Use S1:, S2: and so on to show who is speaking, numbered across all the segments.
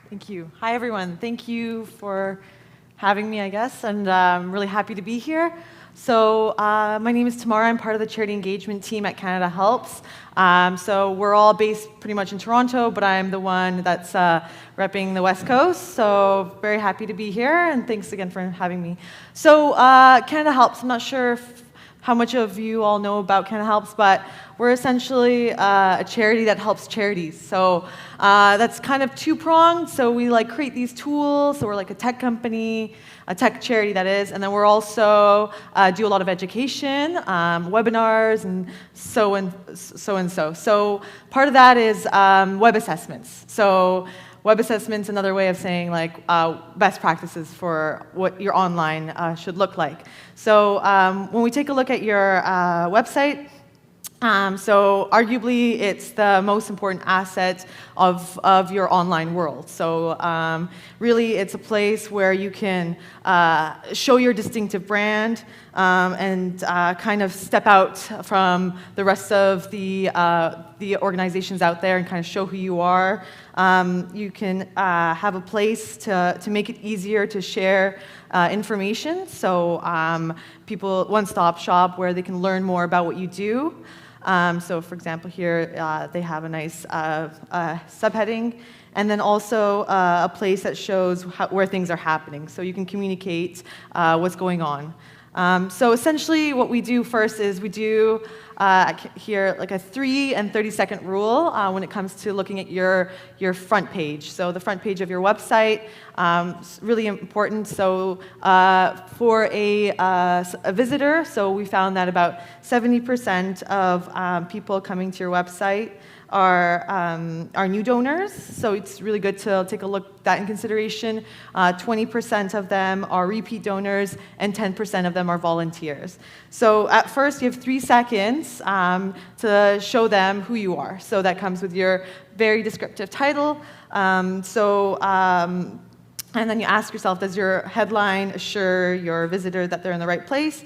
S1: Thank you. Hi, everyone. Thank you for having me, I guess, and I'm really happy to be here. So my name is Tamara. I'm part of the charity engagement team at Canada Helps. So we're all based pretty much in Toronto, but I'm the one that's repping the West Coast. So very happy to be here, and thanks again for having me. So Canada Helps, I'm not sure how much of you all know about Canada Helps, but we're essentially a charity that helps charities. So that's kind of two-pronged. So we create these tools. So we're like a tech company, a tech charity that is, and then we're also do a lot of education, webinars, and so. So part of that is web assessments. So web assessment's another way of saying best practices for what your online should look like. So when we take a look at your website, so arguably it's the most important asset of your online world. So really it's a place where you can show your distinctive brand and kind of step out from the rest of the organizations out there and kind of show who you are. You can have a place to make it easier to share information. So people, one-stop shop where they can learn more about what you do. So for example here, they have a nice subheading, and then also a place that shows where things are happening, so you can communicate what's going on. So essentially what we do first is we do here a 3 and 30-second rule when it comes to looking at your front page. So the front page of your website is really important. So for a visitor, so we found that about 70% of people coming to your website are new donors, so it's really good to take a look at that in consideration. 20% of them are repeat donors, and 10% of them are volunteers. So at first, you have 3 seconds to show them who you are. So that comes with your very descriptive title. And then you ask yourself, does your headline assure your visitor that they're in the right place?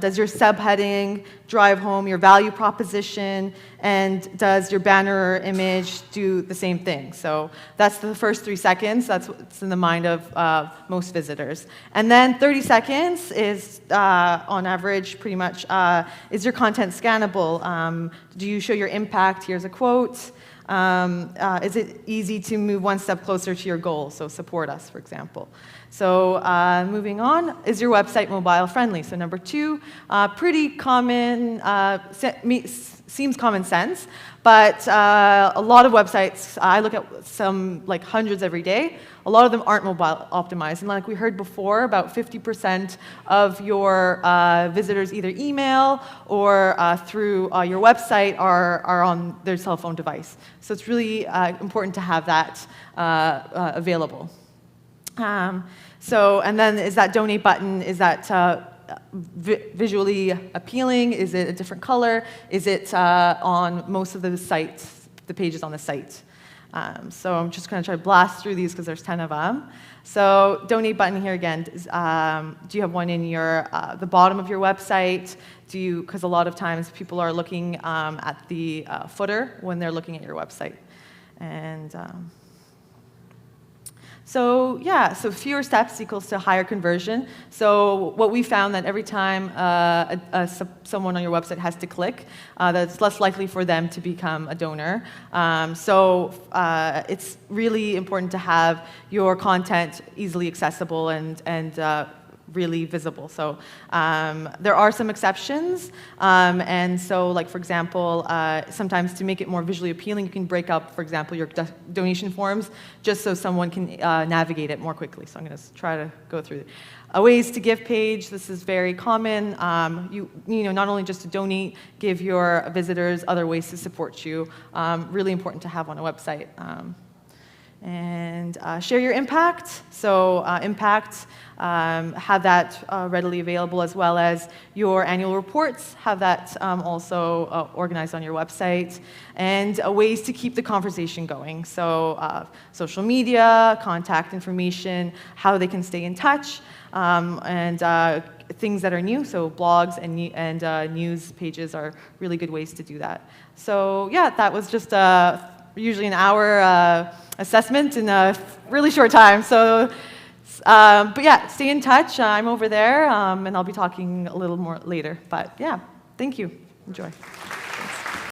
S1: Does your subheading drive home your value proposition? And does your banner or image do the same thing? So that's the first 3 seconds. That's what's in the mind of most visitors. And then 30 seconds is, on average, pretty much, is your content scannable? Do you show your impact? Here's a quote. Is it easy to move one step closer to your goal? So support us, for example. So moving on, is your website mobile friendly? So number 2, pretty common, seems common sense, but a lot of websites, I look at some hundreds every day, a lot of them aren't mobile optimized. And like we heard before, about 50% of your visitors either email or through your website are on their cell phone device. So it's really important to have that available. And then is that donate button, is that visually appealing? Is it a different color? Is it on most of the sites, the pages on the site? So I'm just going to try to blast through these because there's 10 of them. So donate button here again, do you have one in your the bottom of your website? Because a lot of times people are looking at the footer when they're looking at your website. And so fewer steps equals to higher conversion. So what we found that every time someone on your website has to click, that's less likely for them to become a donor. So it's really important to have your content easily accessible and really visible. So there are some exceptions, and so for example, sometimes to make it more visually appealing, you can break up, for example, your donation forms just so someone can navigate it more quickly. So I'm going to try to go through it. A ways to give page, this is very common. You know, not only just to donate, give your visitors other ways to support you. Really important to have on a website. And share your impact. So impact, have that readily available, as well as your annual reports, have that also organized on your website. And ways to keep the conversation going. So social media, contact information, how they can stay in touch, and things that are new. So blogs and news pages are really good ways to do that. So yeah, that was just usually an hour assessment in a really short time. So, but yeah, stay in touch. I'm over there, and I'll be talking a little more later. But yeah, thank you. Enjoy.